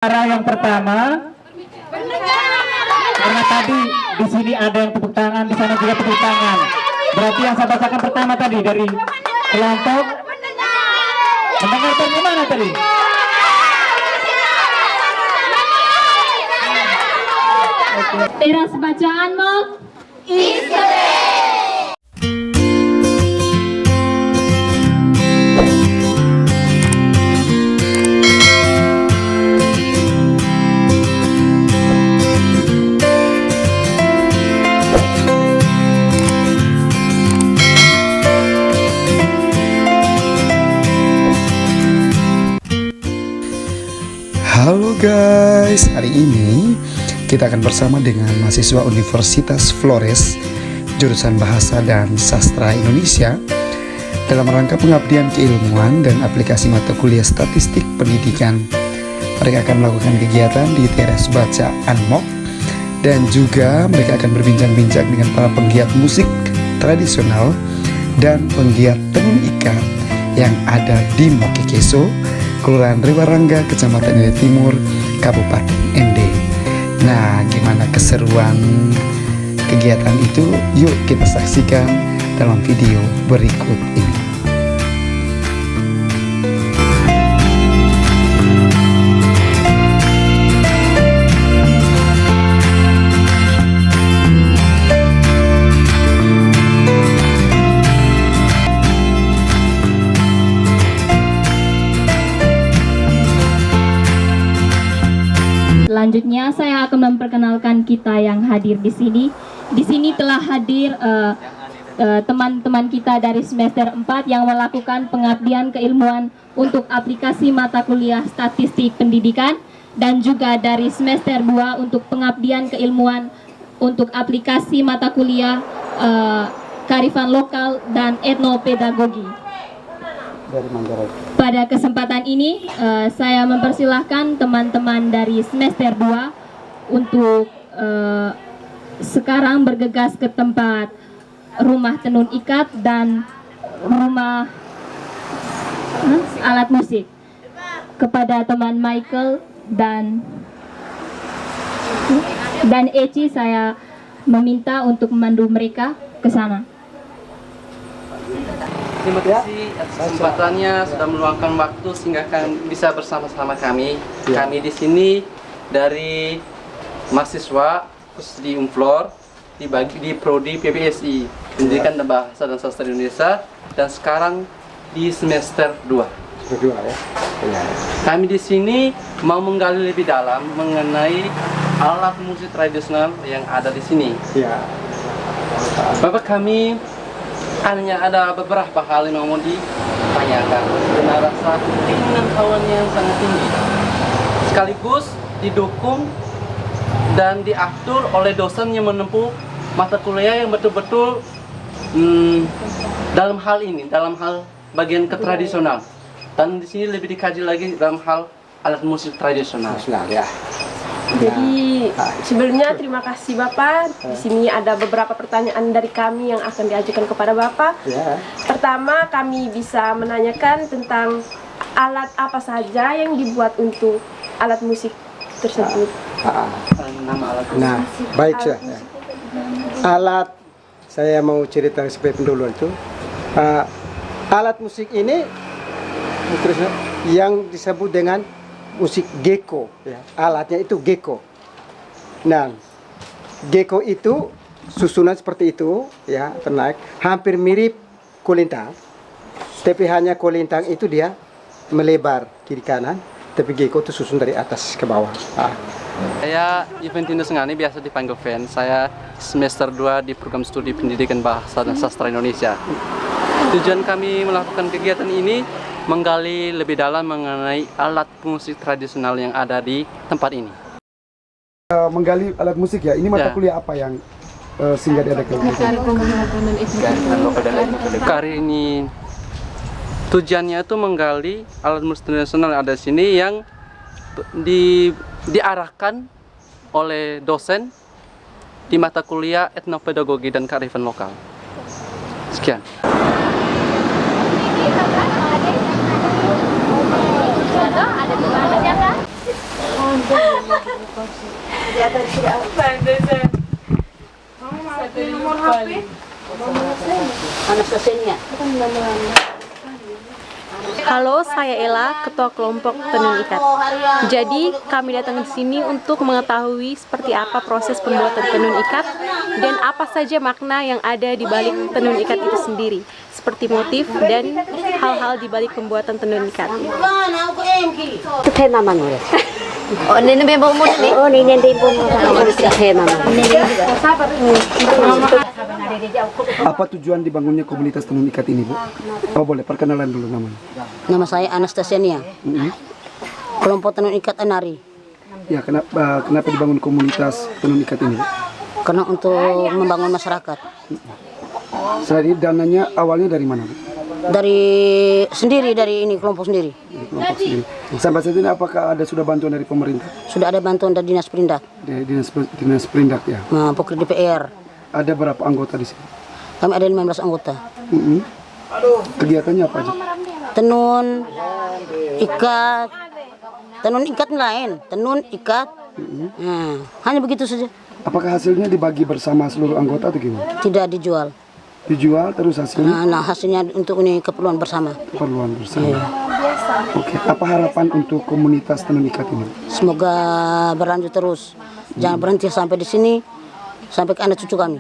Cara yang pertama, karena tadi di sini ada yang tepuk tangan, di sana juga tepuk tangan. Berarti yang saya bacakan pertama tadi dari kelompok mendengar dari mana tadi? Teras bacaanmu Halo guys, hari ini kita akan bersama dengan mahasiswa Universitas Flores jurusan Bahasa dan Sastra Indonesia dalam rangka pengabdian keilmuan dan aplikasi mata kuliah Statistik Pendidikan. Mereka akan melakukan kegiatan di teras baca Anmok dan juga mereka akan berbincang-bincang dengan para penggiat musik tradisional dan penggiat tenun ikat yang ada di Mokekeso, Kelurahan Riwarangga, Kecamatan Ile Timur, Kabupaten ND. Nah, gimana keseruan kegiatan itu? Yuk kita saksikan dalam video berikut ini. Selanjutnya saya akan memperkenalkan kita yang hadir di sini. Di sini telah hadir teman-teman kita dari semester 4 yang melakukan pengabdian keilmuan untuk aplikasi mata kuliah Statistik Pendidikan, dan juga dari semester 2 untuk pengabdian keilmuan untuk aplikasi mata kuliah Kearifan Lokal dan Etnopedagogi. Pada kesempatan ini saya mempersilahkan teman-teman dari semester 2 untuk sekarang bergegas ke tempat rumah tenun ikat dan rumah alat musik. Kepada teman Michael dan Eci, saya meminta untuk memandu mereka ke sana. Terima kasih atas kesempatannya sudah meluangkan waktu sehingga bisa bersama-sama kami. Kami di sini dari mahasiswa khusus di Unflor di prodi PPSI Pendidikan dan Bahasa dan Sastra Indonesia, dan sekarang di semester 2. Kami di sini mau menggali lebih dalam mengenai alat musik tradisional yang ada di sini. Bapak kami hanya ada beberapa hal yang mau ditanyakan dengan rasa keinginan kawannya yang sangat tinggi, sekaligus didukung dan diatur oleh dosen yang menempuh mata kuliah yang betul-betul dalam hal ini, dalam hal bagian ketradisional, dan di sini lebih dikaji lagi dalam hal alat musik tradisional. Jadi sebelumnya terima kasih Bapak. Di sini ada beberapa pertanyaan dari kami yang akan diajukan kepada Bapak. Pertama, kami bisa menanyakan tentang alat apa saja yang dibuat untuk alat musik tersebut. Nama alat musik. Nah, baik ya. Alat, saya mau cerita sebagai pendahuluan itu. Alat musik ini yang disebut dengan musik geko, ya. Alatnya itu geko. Nah, geko itu susunan seperti itu, ya, ternaik, hampir mirip kolintang, tapi hanya kolintang itu dia melebar kiri kanan, tapi geko itu susun dari atas ke bawah. Saya Juventinus Ngani, biasa dipanggil Fen. Saya semester 2 di program studi Pendidikan Bahasa dan Sastra Indonesia. Tujuan kami melakukan kegiatan ini menggali lebih dalam mengenai alat musik tradisional yang ada di tempat ini. Menggali alat musik ya, ini mata kuliah apa yang sehingga diadakan? Kali ini tujuannya itu menggali alat musik tradisional yang ada di sini yang diarahkan oleh dosen di mata kuliah Etnopedagogi dan Kearifan Lokal. Sekian. Halo, saya Ella, Ketua Kelompok Tenun Ikat. Jadi, kami datang di sini untuk mengetahui seperti apa proses pembuatan tenun ikat dan apa saja makna yang ada di balik tenun ikat itu sendiri, seperti motif dan hal-hal di balik pembuatan tenun ikat. Apa tujuan dibangunnya komunitas tenun ikat ini, Bu? Oh, boleh perkenalan dulu namanya. Nama saya Anastasiania, kelompok tenun ikat Anari. Ya, kenapa dibangun komunitas tenun ikat ini, Bu? Karena untuk membangun masyarakat. Selain dananya awalnya dari mana, Bu? Dari ini kelompok sendiri. Dari kelompok sendiri. Sampai saat ini apakah ada sudah bantuan dari pemerintah? Sudah ada bantuan dari dinas perindak, Dari dinas perindak ya. Pokri DPR. Ada berapa anggota di sini? Kami ada 15 anggota. Kegiatannya apa aja? Tenun ikat lain, tenun ikat. Hanya begitu saja. Apakah hasilnya dibagi bersama seluruh anggota atau gimana? Tidak dijual. Dijual terus hasilnya Nah, hasilnya untuk ini keperluan bersama. keperluan bersama. Oke, apa harapan untuk komunitas tenun ikat ini? Semoga berlanjut terus. Jangan berhenti sampai di sini, sampai ke anak cucu kami.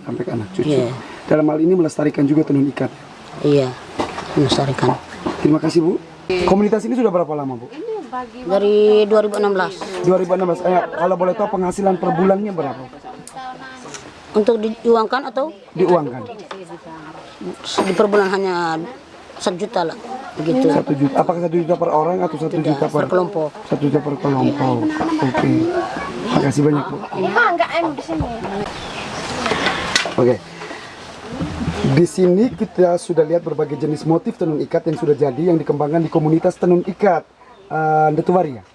Sampai ke anak cucu. Iya. Dalam hal ini melestarikan juga tenun ikat. Iya, melestarikan. Terima kasih, Bu. Komunitas ini sudah berapa lama, Bu? Dari 2016. 2016. Kalau boleh tahu penghasilan per bulannya berapa? Untuk diuangkan atau Diuangkan. di per bulan hanya 1 juta lah, begitu. 1 juta. Apakah 1 juta per orang atau 1 juta Per kelompok. 1 juta per kelompok. Oke. Makasih banyak, Bu. Oke. Di sini kita sudah lihat berbagai jenis motif tenun ikat yang sudah jadi yang dikembangkan di komunitas tenun ikat Detuwari ya.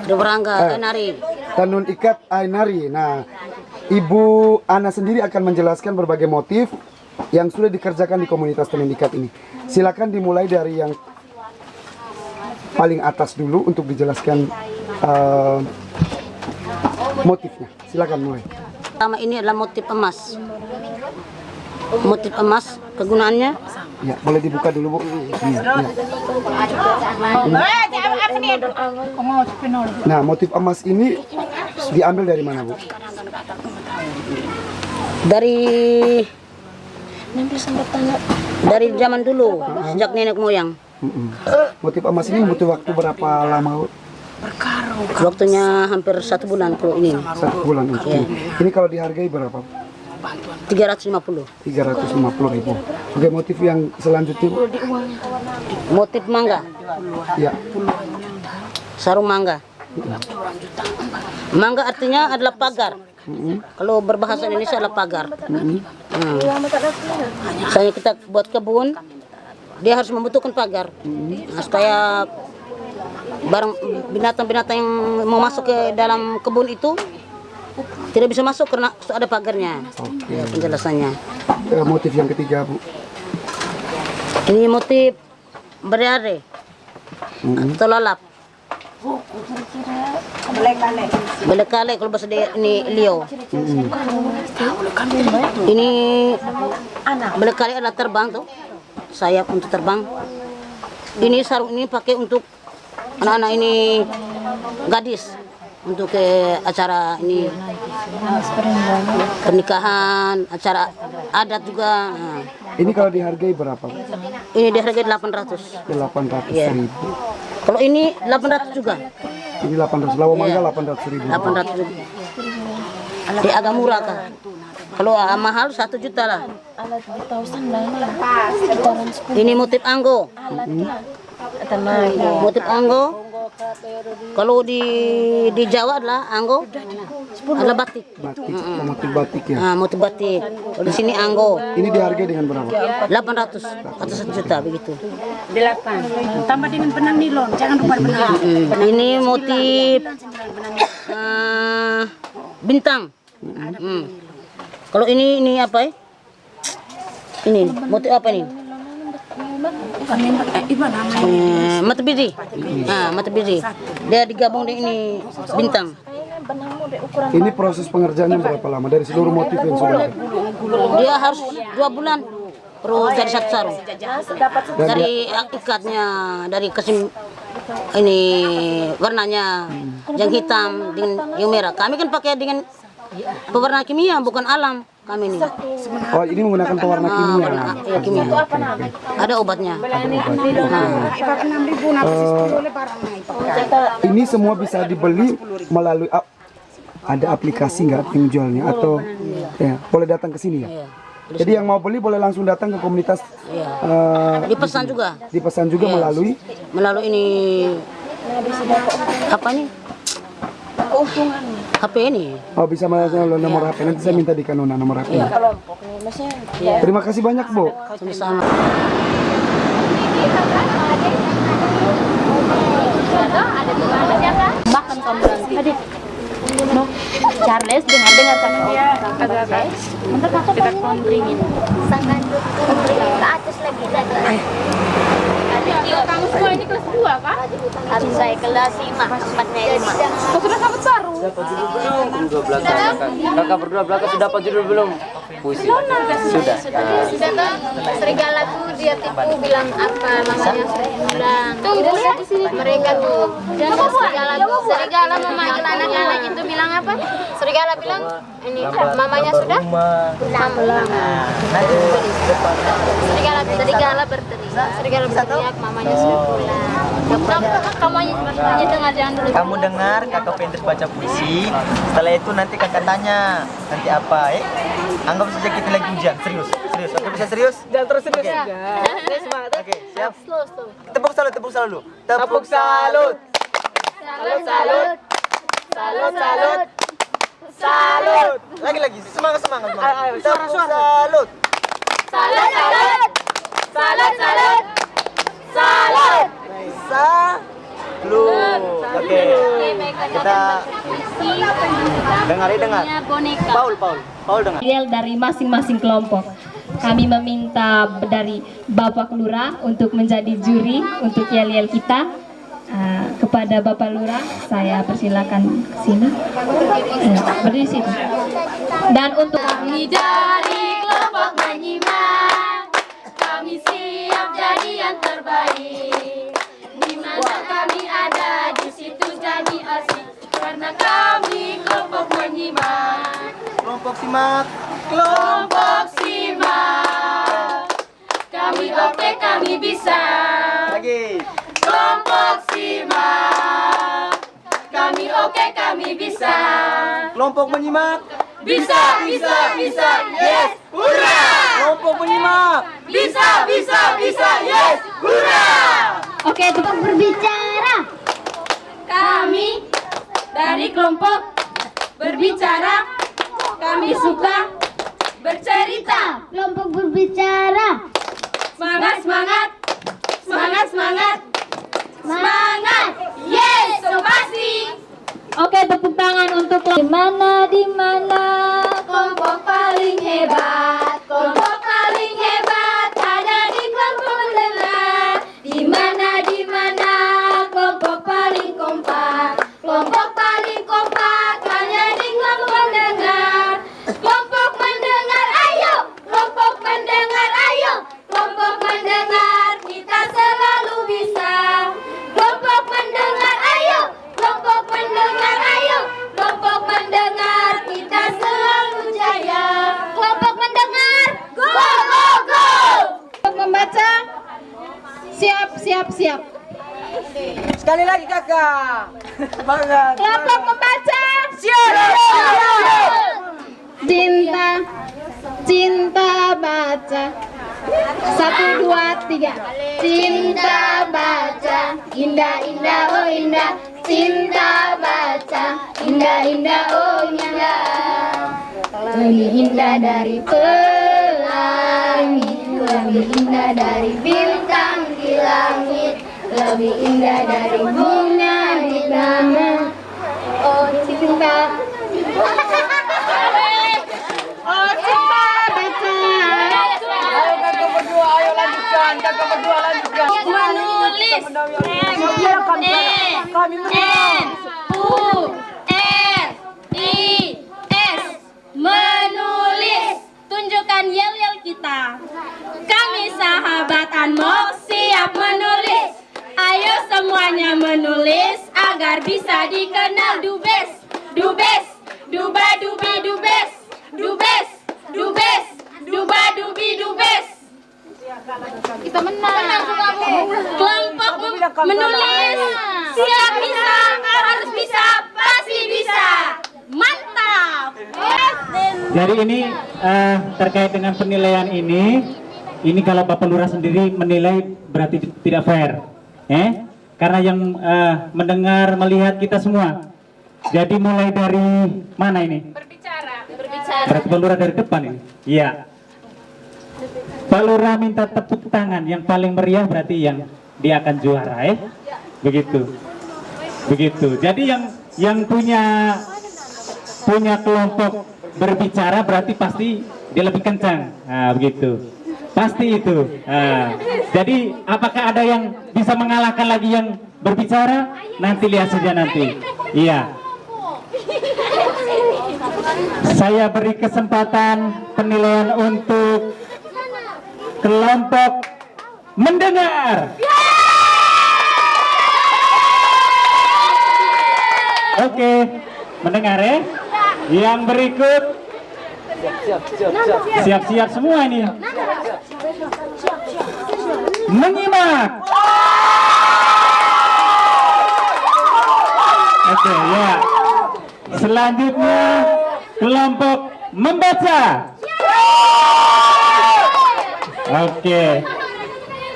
Dewarangga Anari. Tenun ikat Ainari. Nah, Ibu Ana sendiri akan menjelaskan berbagai motif yang sudah dikerjakan di komunitas tenun ikat ini. Silakan dimulai dari yang paling atas dulu untuk dijelaskan motifnya. Silakan mulai. Pertama ini adalah motif emas. Motif emas kegunaannya Ya, boleh dibuka dulu, Bu. Nah, motif emas ini diambil dari mana, Bu? dari zaman dulu, sejak nenek moyang. Motif emas ini butuh waktu berapa lama, Bu? Waktunya hampir 1 bulan kalau ini. 1 bulan. Ini kalau dihargai berapa? 350. 350.000. Oke, motif yang selanjutnya, Bu? Motif mangga, Ya. sarung mangga. Mangga artinya adalah pagar. Kalau berbahasa Indonesia adalah pagar. Misalnya kita buat kebun, dia harus membutuhkan pagar. Nah, supaya barang binatang-binatang yang mau masuk ke dalam kebun itu tidak bisa masuk karena ada pagarnya. Ya, penjelasannya. Motif yang ketiga, Bu? Ini motif berare atau lalap. Belekale kalau bahasa ini Leo. Ini belekale adalah terbang tuh, sayap untuk terbang. Ini sarung ini pakai untuk anak-anak ini gadis untuk ke acara ini pernikahan, acara adat juga. Nah. Ini kalau dihargai berapa, Bu? Ini dihargai 800. 800.000. Kalau ini 800 juga. Ini 800. Lawa mangga 800.000. 800. Dia agak murah kan. Kalau mahal 1 juta lah. Ini motif anggo. Motif anggo. Kalau di Jawa adalah anggo adalah batik. Batik, motif batik ya. Nah, motif batik. Kalau di sini anggo. Ini dihargai dengan berapa? 800 atau 1 juta begitu. 8. Tambah dengan benang nilon, jangan lupa benang. Ini motif bintang. Kalau ini apa ya? Ini motif apa nih? Mata biru. Nah, mata biru. Dia digabung dengan ini bintang. Ini proses pengerjaannya berapa lama dari seluruh motif yang sudah ada? Dia harus 2 bulan. Terus dari satu sarung. Dari ikatnya, dari kasih ini warnanya yang hitam dengan yang merah. Kami kan pakai dengan pewarna kimia, bukan alam kami ini. Oh, ini menggunakan pewarna kimia. Ya, kimia. Ada obatnya. Ini semua bisa dibeli melalui ada aplikasi nggak yang jualnya atau ya boleh datang ke sini ya? Jadi yang mau beli boleh langsung datang ke komunitas. Dipesan juga. Dipesan juga melalui ini apa nih? HP ini. Oh, bisa melalui nomor HP. Nanti saya minta di Kanona nomor HP. Terima kasih banyak, Bu. Sama-sama. Makan samburan. Charles, dengar kan? Guys. Kita konringin. Sangat konring ke atas lagi tadi. Kamu semua ini kelas 2 kah? Harus saya kelas 5, tempatnya 5. Kau sudah sahabat baru? Kakak berdua belakang sudah dapat judul belum? Puisi. Sudah. Sudah toh, serigala tuh dia tipu bilang apa namanya bilang. Tunggu ya di sini. Mereka tuh serigala memanggil anak-anak itu bilang apa? Serigala bilang ini mamanya sudah pulang. Serigala berteriak. Serigala berteriak mamanya sudah pulang. Kamu dengar kakak Fendris baca puisi. Setelah itu nanti kakak tanya nanti apa anggap saja kita lagi ujian. Serius. Oke, bisa serius? Jangan terus serius Oke. juga. Semangat. Oke, siap. Slow. Tepuk salut dulu. Tepuk salut. Salut. Lagi. Semangat. Ayo, Tepuk suara. salut. Salut. Salut. Oke. Kita dengar. Paul dengar. Dari masing-masing kelompok. Kami meminta dari Bapak Lurah untuk menjadi juri untuk yel-yel kita. Kepada Bapak Lurah, saya persilakan ke sini. Berdiri di situ. Dan untuk Kami dari kelompok menyimak, kami siap jadi yang terbaik. Di mana kami ada, di situ jadi asik. Karena kami kelompok menyimak. Kelompok simak. Kami oke, kami bisa. Lagi. Kelompok simak. Kami oke, kami bisa. Kelompok menyimak. Bisa. Yes, hurra! Kelompok menyimak. Bisa, yes, hurra! Oke, tetap berbicara. Kami dari kelompok berbicara, kami suka bercerita. Kelompok berbicara. Semangat, yes, so pasti. Oke, tepuk tangan untuk di mana Kelompok paling hebat ada di kelompok mendengar. Di mana kelompok paling kompak hanya di kelompok mendengar. Kelompok mendengar, ayo. Kelompok mendengar, kita selalu bisa. Kelompok mendengar, ayo. Kelompok mendengar, kita selalu jaya. Kelompok mendengar, go. Kelompok membaca. Siap. Sekali lagi kakak. Semangat. Kelompok membaca, Siap. cinta baca. 1, 2, 3. Cinta baca, indah oh indah. Cinta baca, indah oh indah. Lebih indah dari pelangi, lebih indah dari bintang di langit, lebih indah dari bunga di taman. Oh cinta. Ayo kakak berdua, ayo lanjutkan kakak Menulis. M-E-N-U-L-I-S. Menulis. Tunjukkan yel-yel kita. Kami sahabat Unmok siap menulis. Ayo semuanya menulis agar bisa dikenal Dubes. Dubes, duba dubi dubes. Dubes, dubes, duba dubi dubes. Kita menang. Kelompok menulis. Siap bisa, harus bisa, pasti bisa. Mantap. Jadi ini terkait dengan penilaian ini kalau Bapak Lurah sendiri menilai berarti tidak fair, karena yang mendengar melihat kita semua. Jadi mulai dari mana ini? Berbicara. Berarti Pak Lurah dari depan ini. Iya. Pak Lurah minta tepuk tangan yang paling meriah berarti yang dia akan juara, Begitu. Jadi yang punya kelompok berbicara berarti pasti dia lebih kencang. Nah, begitu. Pasti itu. Nah, jadi apakah ada yang bisa mengalahkan lagi yang berbicara? Nanti lihat saja nanti. Iya. Saya beri kesempatan penilaian untuk kelompok mendengar. Oke, mendengar ya. Yang berikut siap-siap semua ini. Menyimak. Oke, ya. Selanjutnya kelompok membaca. Oke.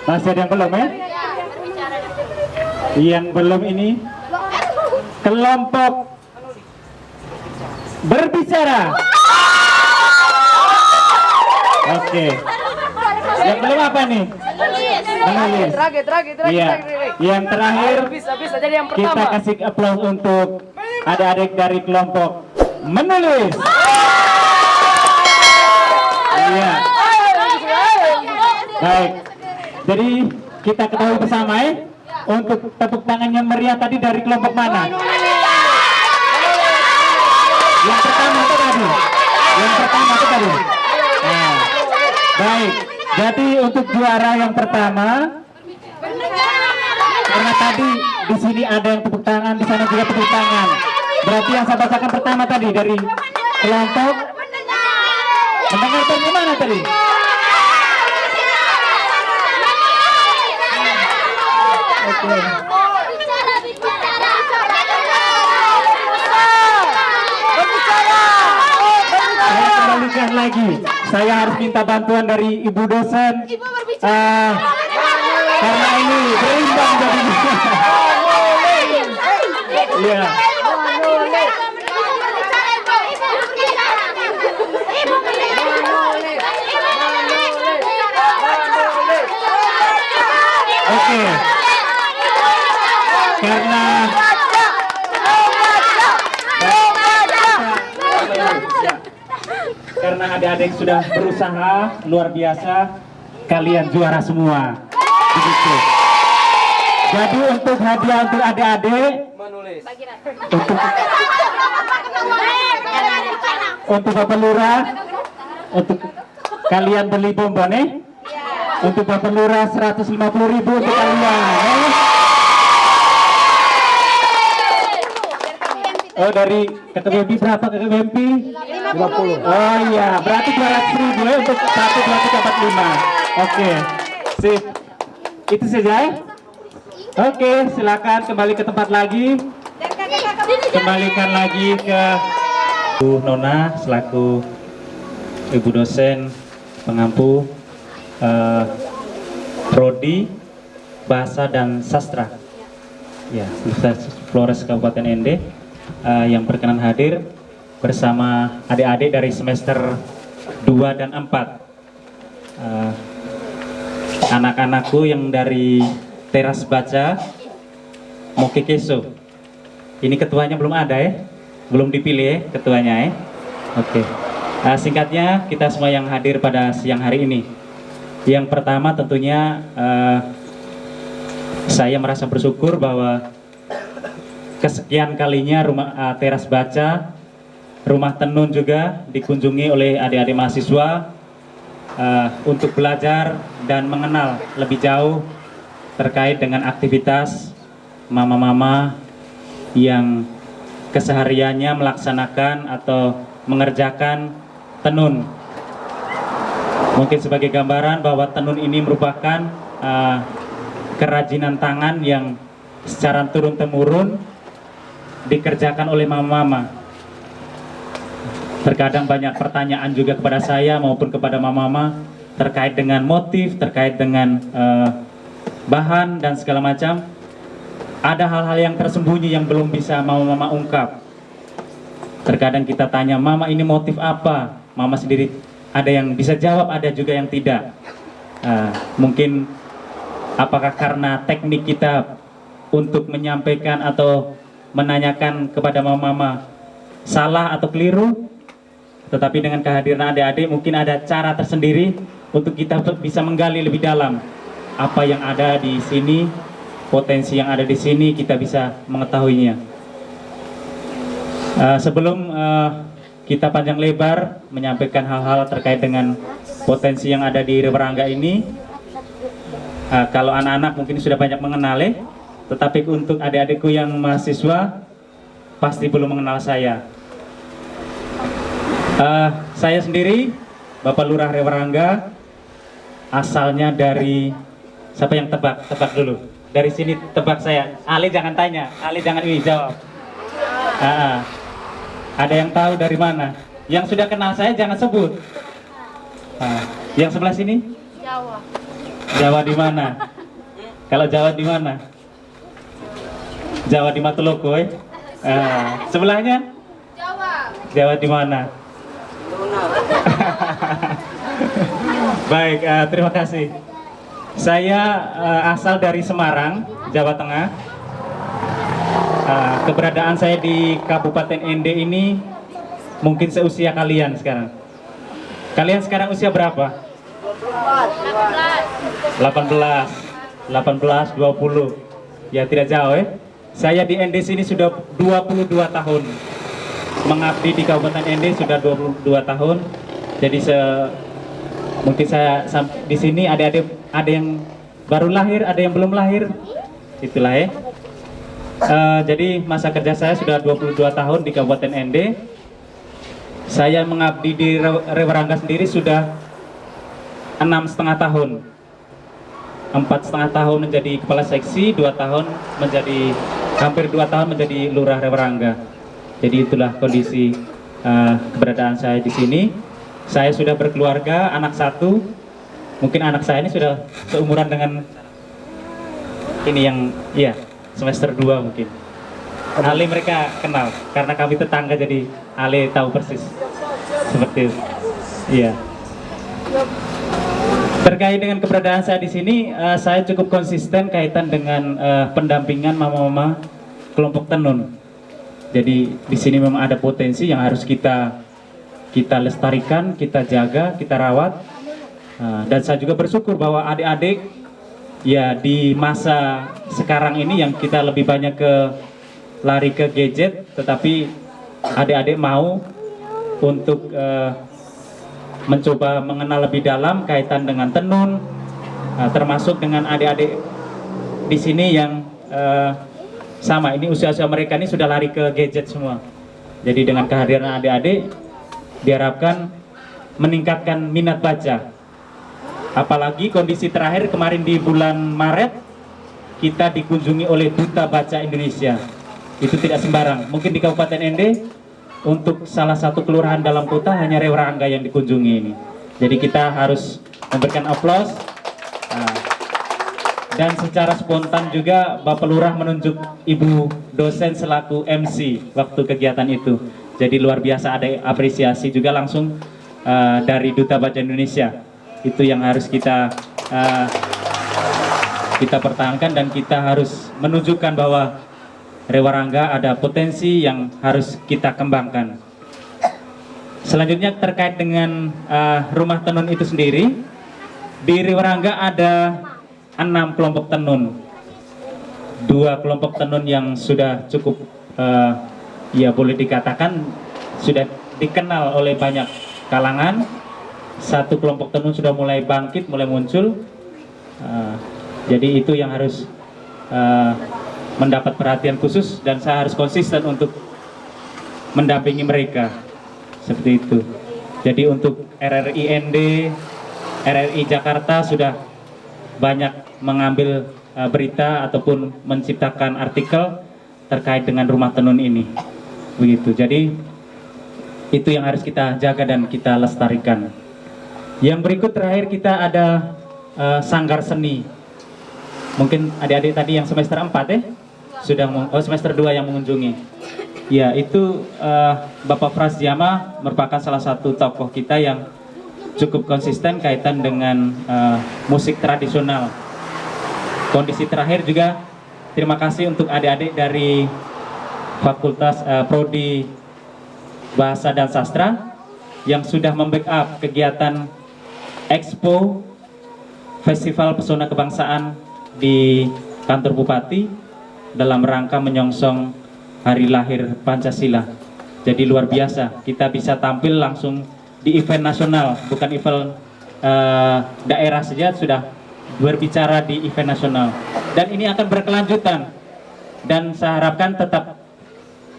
Masih ada yang belum ya? Yang belum ini kelompok berbicara. Oke. Yang belum apa nih? Menulis. Iya. Yang terakhir kita kasih aplaus untuk adik-adik dari kelompok menulis. Iya. Baik. Jadi kita ketahui bersama untuk tepuk tangan yang meriah tadi dari kelompok mana? Yang pertama itu tadi. Nah, baik. Jadi untuk juara yang pertama, karena tadi di sini ada yang tepuk tangan, di sana juga tepuk tangan. Berarti yang saya bacakan pertama tadi dari kelompok mendengar dari mana tadi? Oke. Saya kembalikan lagi. Saya harus minta bantuan dari ibu dosen. Karena ini berimbang jadinya. Iya. Oke. Karena adik-adik sudah berusaha luar biasa, kalian juara semua. Begitu. Jadi untuk hadiah untuk adik-adik, untuk Bapak Lurah, untuk kalian beli bonbon untuk Bapak Lurah 150.000 untuk kalian. Oh, dari Kakak Bempi berapa Kakak Bempi? 50. Oh iya, berarti 200.000 untuk 1, 2, 3, 4, 5. Oke, sip. Itu saja. Oke, silakan kembali ke tempat lagi. Kembalikan lagi ke Bu Nona selaku ibu dosen pengampu Prodi Bahasa dan Sastra. Ya, Universitas Flores Kabupaten ND. Yang berkenan hadir bersama adik-adik dari semester 2 dan 4. Anak-anakku yang dari teras baca Mokekeso. Ini ketuanya belum ada belum dipilih ketuanya Oke. Singkatnya kita semua yang hadir pada siang hari ini Yang pertama tentunya saya merasa bersyukur bahwa kesekian kalinya teras baca, rumah tenun juga dikunjungi oleh adik-adik mahasiswa untuk belajar dan mengenal lebih jauh terkait dengan aktivitas mama-mama yang kesehariannya melaksanakan atau mengerjakan tenun. Mungkin sebagai gambaran bahwa tenun ini merupakan kerajinan tangan yang secara turun-temurun dikerjakan oleh mama-mama. Terkadang banyak pertanyaan juga kepada saya maupun kepada mama-mama terkait dengan motif, terkait dengan bahan dan segala macam. Ada hal-hal yang tersembunyi yang belum bisa mama-mama ungkap. Terkadang kita tanya, mama ini motif apa? Mama sendiri ada yang bisa jawab, ada juga yang tidak. Mungkin apakah karena teknik kita untuk menyampaikan atau menanyakan kepada mama-mama salah atau keliru? Tetapi dengan kehadiran adik-adik mungkin ada cara tersendiri untuk kita bisa menggali lebih dalam apa yang ada di sini, potensi yang ada di sini kita bisa mengetahuinya. Sebelum kita panjang lebar menyampaikan hal-hal terkait dengan potensi yang ada di Rewarangga ini, kalau anak-anak mungkin sudah banyak mengenal tetapi untuk adik-adikku yang mahasiswa pasti belum mengenal saya. Saya sendiri, Bapak Lurah Rewarangga, asalnya dari, siapa yang tebak? Tebak dulu. Dari sini tebak saya. Ali jangan tanya, Ali jangan jawab. Ada yang tahu dari mana? Yang sudah kenal saya jangan sebut. Yang sebelah sini? Jawa. Jawa di mana? Kalau Jawa di mana? Jawa di Matuloko. Sebelahnya? Jawa. Jawa di mana? Baik, terima kasih. Saya asal dari Semarang, Jawa Tengah. Keberadaan saya di Kabupaten Ende ini mungkin seusia kalian sekarang. Kalian sekarang usia berapa? 18, 20. Ya tidak jauh Saya di Ende sini sudah 22 tahun. Mengabdi di Kabupaten Ende sudah 22 tahun. Jadi mungkin saya di sini ada yang baru lahir, ada yang belum lahir. Itulah jadi masa kerja saya sudah 22 tahun di Kabupaten Ende. Saya mengabdi di Rewarangga sendiri sudah 6,5 tahun. 4,5 tahun menjadi kepala seksi, 2 tahun menjadi hampir 2 tahun menjadi Lurah Rewarangga. Jadi itulah kondisi keberadaan saya di sini. Saya sudah berkeluarga, anak 1. Mungkin anak saya ini sudah seumuran dengan ini yang semester 2 mungkin. Ali mereka kenal karena kami tetangga, jadi Ali tahu persis seperti itu. Iya. Terkait dengan keberadaan saya di sini, saya cukup konsisten kaitan dengan pendampingan mama-mama kelompok tenun. Jadi di sini memang ada potensi yang harus kita lestarikan, kita jaga, kita rawat. Dan saya juga bersyukur bahwa adik-adik ya di masa sekarang ini yang kita lebih banyak lari ke gadget, tetapi adik-adik mau untuk mencoba mengenal lebih dalam kaitan dengan tenun, termasuk dengan adik-adik di sini yang sama, ini usia-usia mereka ini sudah lari ke gadget semua. Jadi dengan kehadiran adik-adik diharapkan meningkatkan minat baca. Apalagi kondisi terakhir kemarin di bulan Maret kita dikunjungi oleh Duta Baca Indonesia. Itu tidak sembarang. Mungkin di Kabupaten Ende untuk salah satu kelurahan dalam kota hanya Rewarangga yang dikunjungi ini. Jadi kita harus memberikan aplaus. Dan secara spontan juga Bapak Lurah menunjuk Ibu dosen selaku MC waktu kegiatan itu. Jadi luar biasa, ada apresiasi juga langsung dari Duta Baca Indonesia. Itu yang harus kita pertahankan, dan kita harus menunjukkan bahwa Rewarangga ada potensi yang harus kita kembangkan. Selanjutnya terkait dengan rumah tenun itu sendiri, Di Riwarangga ada 6 kelompok tenun. 2 kelompok tenun yang sudah cukup ya boleh dikatakan sudah dikenal oleh banyak kalangan. 1 kelompok tenun sudah mulai bangkit, mulai muncul. Jadi itu yang harus mendapat perhatian khusus, dan saya harus konsisten untuk mendampingi mereka. Seperti itu. Jadi untuk RRIND, RRI Jakarta sudah banyak mengambil berita ataupun menciptakan artikel terkait dengan rumah tenun ini. Begitu. Jadi itu yang harus kita jaga dan kita lestarikan. Yang berikut terakhir kita ada sanggar seni. Mungkin adik-adik tadi yang semester 4 sudah semester 2 yang mengunjungi. Ya, itu Bapak Frasjama merupakan salah satu tokoh kita yang cukup konsisten kaitan dengan musik tradisional. Kondisi terakhir juga terima kasih untuk adik-adik dari Fakultas Prodi Bahasa dan Sastra yang sudah membackup kegiatan Expo Festival Pesona Kebangsaan di kantor Bupati dalam rangka menyongsong hari lahir Pancasila. Jadi luar biasa, kita bisa tampil langsung di event nasional, bukan event daerah saja, sudah berbicara di event nasional. Dan ini akan berkelanjutan. Dan saya harapkan tetap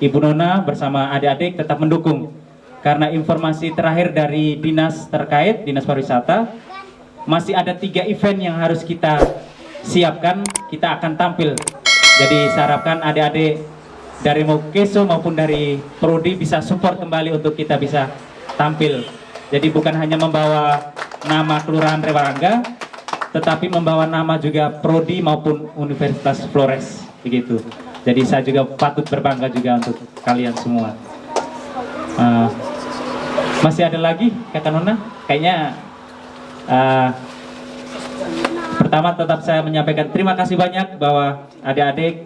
Ibu Nona bersama adik-adik tetap mendukung. Karena informasi terakhir dari dinas terkait, Dinas Pariwisata, masih ada 3 event yang harus kita siapkan, kita akan tampil. Jadi saya harapkan adik-adik dari Mukeso maupun dari Prodi bisa support kembali untuk kita bisa tampil. Jadi bukan hanya membawa nama Kelurahan Riwarangga, tetapi membawa nama juga Prodi maupun Universitas Flores, begitu. Jadi saya juga patut berbangga juga untuk kalian semua. Masih ada lagi, Kakak Nona? Kayaknya pertama tetap saya menyampaikan terima kasih banyak bahwa adik-adik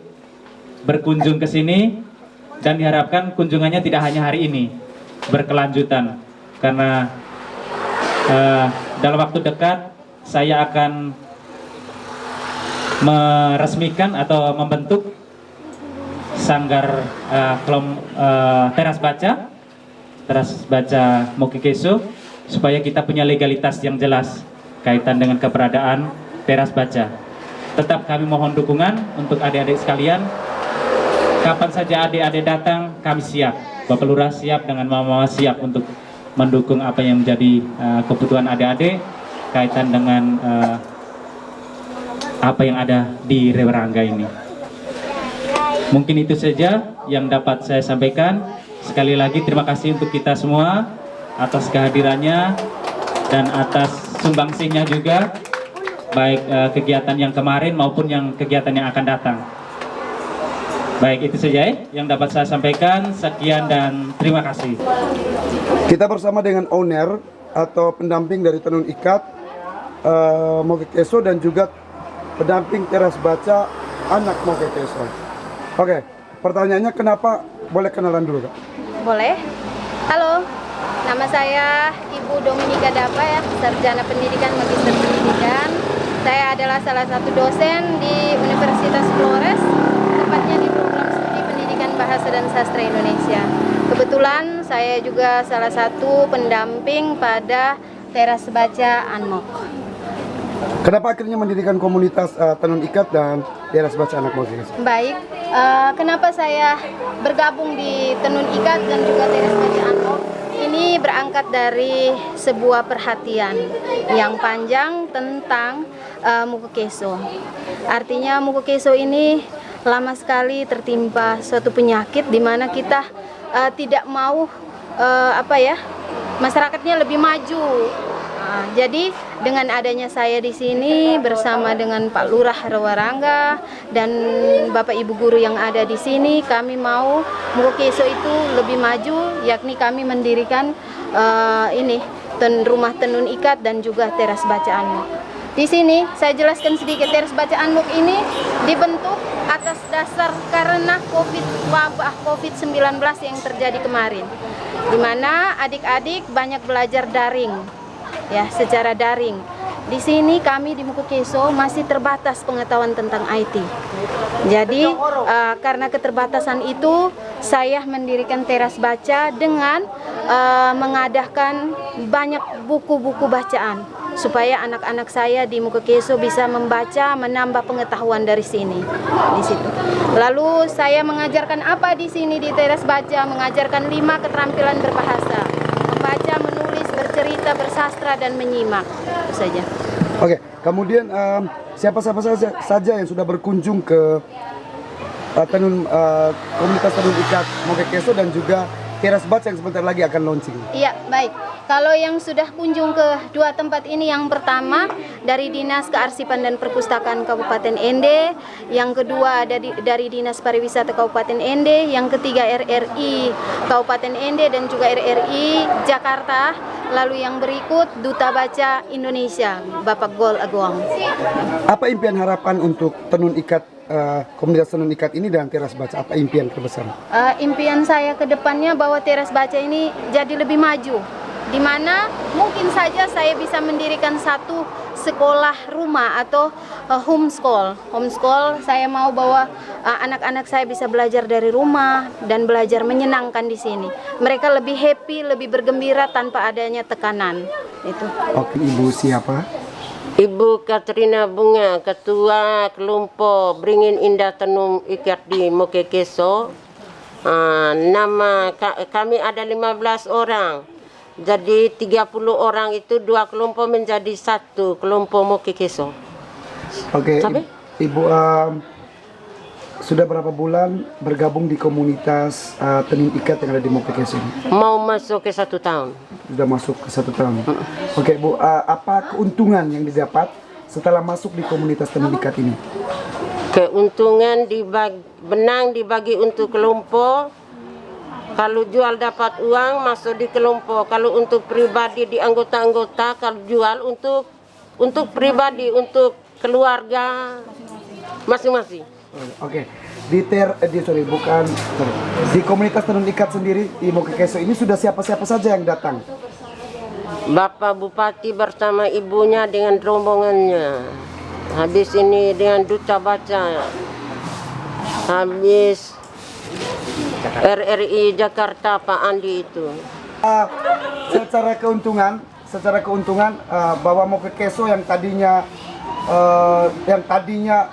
berkunjung ke sini, dan diharapkan kunjungannya tidak hanya hari ini, berkelanjutan. Karena dalam waktu dekat saya akan meresmikan atau membentuk sanggar teras baca Mukeso, supaya kita punya legalitas yang jelas kaitan dengan keberadaan teras baca. Tetap kami mohon dukungan untuk adik-adik sekalian. Kapan saja adik-adik datang, kami siap. Bapak Lurah siap, dengan Mama siap untuk mendukung apa yang menjadi kebutuhan adik-adik kaitan dengan apa yang ada di Riwarangga ini. Mungkin itu saja yang dapat saya sampaikan. Sekali lagi terima kasih untuk kita semua atas kehadirannya dan atas sumbangsihnya juga, baik kegiatan yang kemarin maupun yang kegiatan yang akan datang. Baik, itu saja yang dapat saya sampaikan. Sekian dan terima kasih. Kita bersama dengan owner atau pendamping dari Tenun Ikat Mukeso dan juga pendamping teras baca anak Mukeso. Oke, pertanyaannya kenapa? Boleh kenalan dulu, Kak? Boleh. Halo, nama saya Ibu Dominika Dapa ya, Sarjana Pendidikan, Magister Pendidikan. Saya adalah salah satu dosen di Universitas Flores, tepatnya di program studi Pendidikan Bahasa dan Sastra Indonesia. Kebetulan saya juga salah satu pendamping pada teras baca Anmok. Kenapa akhirnya mendirikan komunitas Tenun Ikat dan teras baca anak Mukeso? Baik, kenapa saya bergabung di Tenun Ikat dan juga teras baca Anmok? Ini berangkat dari sebuah perhatian yang panjang tentang Mukeso. Artinya Mukeso ini lama sekali tertimpa suatu penyakit di mana kita tidak mau masyarakatnya lebih maju. Jadi dengan adanya saya di sini bersama dengan Pak Lurah Riwarangga dan Bapak Ibu guru yang ada di sini, kami mau Mukeso itu lebih maju, yakni kami mendirikan rumah tenun ikat dan juga teras baca Anmok. Di sini saya jelaskan sedikit, teras baca Anmok ini dibentuk atas dasar karena wabah COVID-19 yang terjadi kemarin, di mana adik-adik banyak belajar daring. Ya, secara daring. di sini kami di Mukokeso masih terbatas pengetahuan tentang IT. Jadi karena keterbatasan itu saya mendirikan teras baca dengan mengadakan banyak buku-buku bacaan supaya anak-anak saya di Mukokeso bisa membaca, menambah pengetahuan dari sini di situ. Lalu saya mengajarkan apa di sini di teras baca, mengajarkan 5 keterampilan berbahasa: membaca, menulis, bercerita, bersastra, dan menyimak. Itu saja. Oke, kemudian siapa-siapa saja yang sudah berkunjung ke komunitas tenun ikat Mukokeso dan juga teras baca yang sebentar lagi akan launching? Iya, baik. Kalau yang sudah kunjung ke 2 tempat ini, yang pertama dari Dinas Kearsipan dan Perpustakaan Kabupaten Ende, yang kedua dari Dinas Pariwisata Kabupaten Ende, yang ketiga RRI Kabupaten Ende dan juga RRI Jakarta, lalu yang berikut Duta Baca Indonesia, Bapak Gol Aguang. Apa impian harapan untuk tenun ikat, komunitas tenun ikat ini dan teras baca? Apa impian terbesar? Impian saya ke depannya bahwa teras baca ini jadi lebih maju, di mana mungkin saja saya bisa mendirikan satu sekolah rumah atau homeschool. Homeschool, saya mau bahwa anak-anak saya bisa belajar dari rumah dan belajar menyenangkan di sini. Mereka lebih happy, lebih bergembira tanpa adanya tekanan. Itu. Oke, Ibu siapa? Ibu Katrina Bunga, Ketua Kelompok Beringin Indah Tenun Ikat di Mukokeso. Nama kami ada 15 orang. Jadi 30 orang itu 2 kelompok menjadi 1 kelompok Mukokeso. Oke, Ibu sudah berapa bulan bergabung di komunitas tenun ikat yang ada di Mukokeso ini? Mau masuk ke 1 tahun. Sudah masuk ke 1 tahun. Oke, Bu, apa keuntungan yang didapat setelah masuk di komunitas tenun ikat ini? Keuntungan benang dibagi untuk kelompok. Kalau jual dapat uang masuk di kelompok. Kalau untuk pribadi di anggota-anggota, kalau jual untuk pribadi, untuk keluarga masing-masing. Oke. Di komunitas tenun ikat sendiri di Mukokeso ini sudah siapa-siapa saja yang datang? Bapak Bupati bersama ibunya dengan rombongannya. Habis ini dengan Duta Baca. Habis RRI Jakarta Pak Andi itu. Secara keuntungan bahwa Mukokeso yang tadinya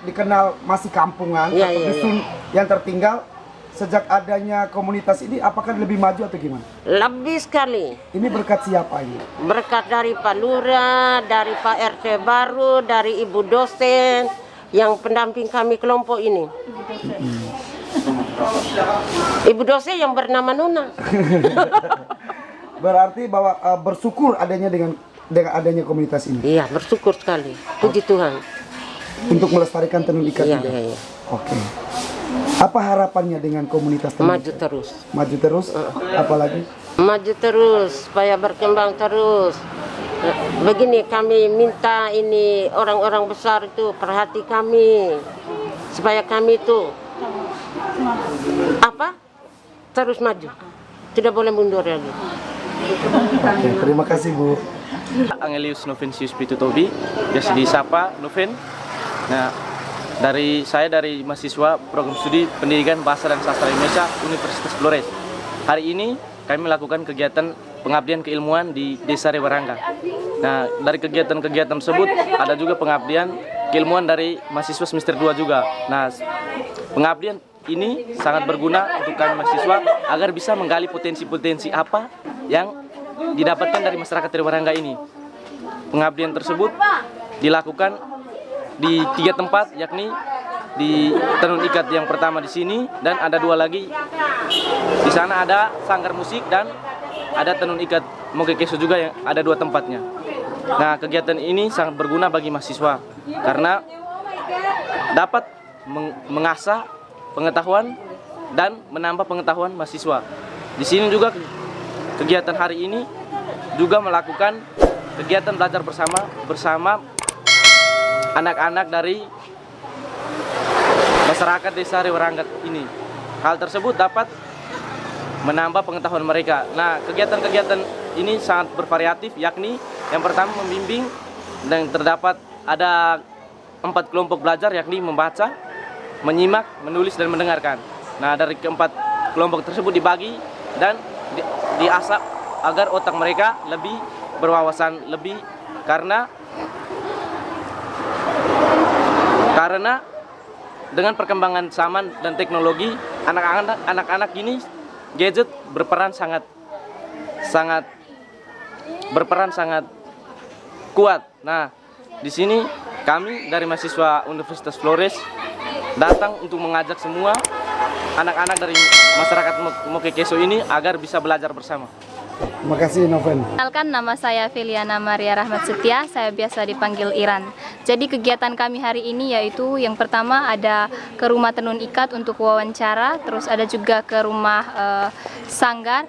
dikenal masih kampungan atau dusun yang tertinggal, sejak adanya komunitas ini apakah lebih maju atau gimana? Lebih sekali. Ini berkat siapa ini? Berkat dari Pak Lurah, dari Pak RT baru, dari Ibu dosen yang pendamping kami kelompok ini. Ibu dosen yang bernama Nona. Berarti bahwa bersyukur dengan adanya komunitas ini. Iya, bersyukur sekali. Puji Tuhan. Untuk melestarikan tenun ikat. Iya. Oke. Apa harapannya dengan komunitas tenun? Maju terus. Maju terus. Apalagi? Maju terus, supaya berkembang terus. Begini, kami minta ini orang-orang besar itu perhati kami, supaya kami itu terus maju, tidak boleh mundur lagi. Oke, terima kasih Bu. Angelius Novencius Pitutobi, biasa disapa Noven. Nah, dari mahasiswa program studi Pendidikan Bahasa dan Sastra Indonesia Universitas Flores. Hari ini kami melakukan kegiatan pengabdian keilmuan di Desa Rewarangga. Nah, dari kegiatan-kegiatan tersebut ada juga pengabdian keilmuan dari mahasiswa semester 2 juga. Nah, pengabdian ini sangat berguna untuk kami mahasiswa agar bisa menggali potensi-potensi apa yang didapatkan dari masyarakat Rewarangga ini. Pengabdian tersebut dilakukan di 3 tempat, yakni di tenun ikat yang pertama di sini dan ada 2 lagi. Di sana ada sanggar musik dan ada tenun ikat Mukokeso juga yang ada 2 tempatnya. Nah, kegiatan ini sangat berguna bagi mahasiswa karena dapat mengasah pengetahuan dan menambah pengetahuan mahasiswa. Di sini juga kegiatan hari ini juga melakukan kegiatan belajar bersama anak-anak dari masyarakat Desa Rewarangga ini. Hal tersebut dapat menambah pengetahuan mereka. Nah, kegiatan-kegiatan ini sangat bervariatif, yakni yang pertama membimbing dan terdapat ada 4 kelompok belajar, yakni membaca, menyimak, menulis, dan mendengarkan. Nah, dari keempat kelompok tersebut dibagi dan diasah agar otak mereka lebih berwawasan lebih, karena dengan perkembangan zaman dan teknologi, anak-anak ini gadget berperan sangat kuat. Nah, di sini kami dari mahasiswa Universitas Flores datang untuk mengajak semua anak-anak dari masyarakat Mokekeso ini agar bisa belajar bersama. Terima kasih Noven. Kenalkan, nama saya Feliana Maria Rahmat Setia, saya biasa dipanggil Iran. Jadi kegiatan kami hari ini yaitu yang pertama ada ke rumah tenun ikat untuk wawancara, terus ada juga ke rumah sanggar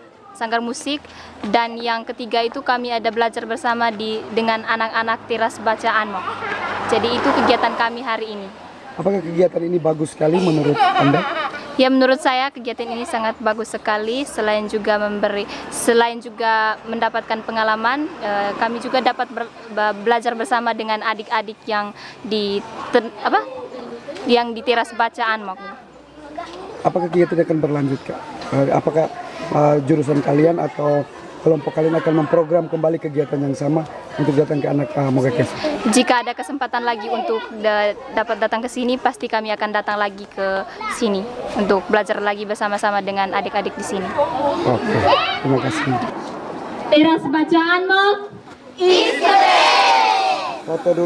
musik, dan yang ketiga itu kami ada belajar bersama dengan anak-anak Tiras Bacaan Mok. Jadi itu kegiatan kami hari ini. Apakah kegiatan ini bagus sekali menurut Anda? Ya, menurut saya kegiatan ini sangat bagus sekali. Selain juga mendapatkan pengalaman, kami juga dapat belajar bersama dengan adik-adik yang di Tiras Bacaan Mok. Apakah kegiatan akan berlanjut, Kak? Apakah jurusan kalian atau kelompok kalian akan memprogram kembali kegiatan yang sama untuk datang ke anak Mokekeso? Jika ada kesempatan lagi untuk dapat datang ke sini, pasti kami akan datang lagi ke sini untuk belajar lagi bersama-sama dengan adik-adik di sini. Oke, terima kasih. Tiras Bacaan Mok is the best. Foto dulu.